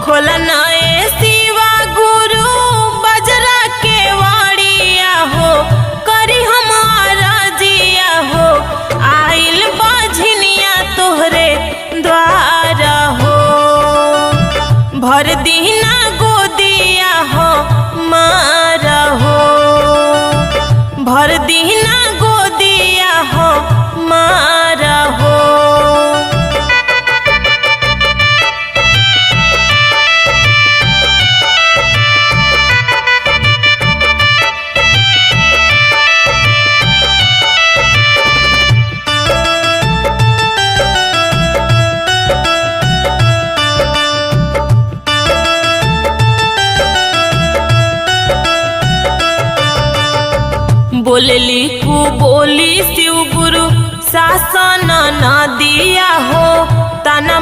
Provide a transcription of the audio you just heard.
खोलना ए शिवा गुरु बजरा के वाड़िया हो, करी हमारा जिया हो, आइल बाझनिया तोहरे द्वारा हो। भर दीना गोदिया हो मारा हो, भर दीना गोदिया हो मारा हो। बोलली कु बोली शिव गुरु शासन न दिया हो, तना